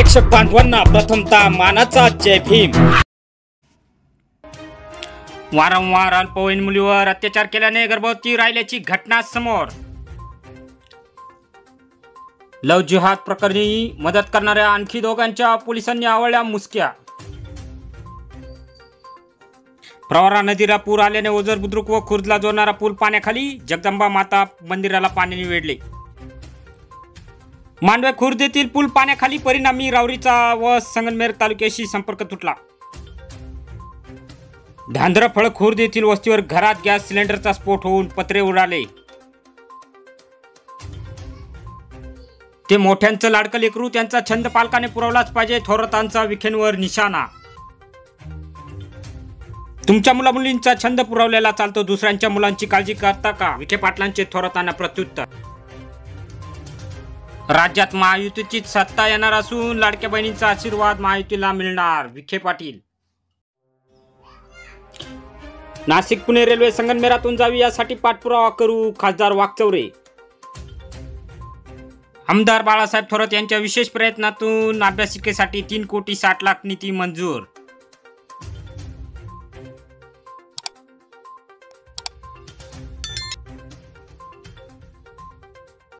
प्रेक्षक बांधवांना प्रथमतः मानाचा जय भीम। वारंवार अल्पवयीन मुलीवर अत्याचार केल्याने गर्भवती राहिल्याची घटना समोर। लव जिहाद प्रकरणी मदत करणाऱ्या आणखी दोघांच्या पोलिसांनी आवळल्या मुसक्या। प्रवरा नदीला पूर आल्याने ओझर बुद्रुक व खुर्दला जोडणारा पूल पाण्याखाली, जगदंबा माता मंदिराला पाण्याने वेढले। मांडवे खुर्द येथील पूल पाण्याखाली, परिणामी रावरीचा व संगमनेर तालुक्याशी संपर्क तुटला। धांधरफळ खुर्द येथील वस्तीवर घरात गॅस सिलेंडरचा स्फोट होऊन पत्रे उडाले। ते मोठ्यांचं लाडकं लेकरू, त्यांचा छंद पालकाने पुरवलाच पाहिजे, थोरातांचा विखेंवर निशाणा। तुमच्या मुलामुलींचा छंद पुरवलेला चालतो, दुसऱ्यांच्या मुलांची काळजी करता का? विखे पाटलांचे थोरातांना प्रत्युत्तर। राज्यात महायुतीचीच सत्ता येणार असून लाडक्या बहिणींचा आशीर्वाद महायुतीला मिळणार, विखे पाटील। नाशिक पुणे रेल्वे संगमनेरातून जावी यासाठी पाठपुरावा करू, खासदार वाकचौरे। आमदार बाळासाहेब थोरात यांच्या विशेष प्रयत्नातून अभ्यासिकेसाठी 3,60,00,000 निधी मंजूर।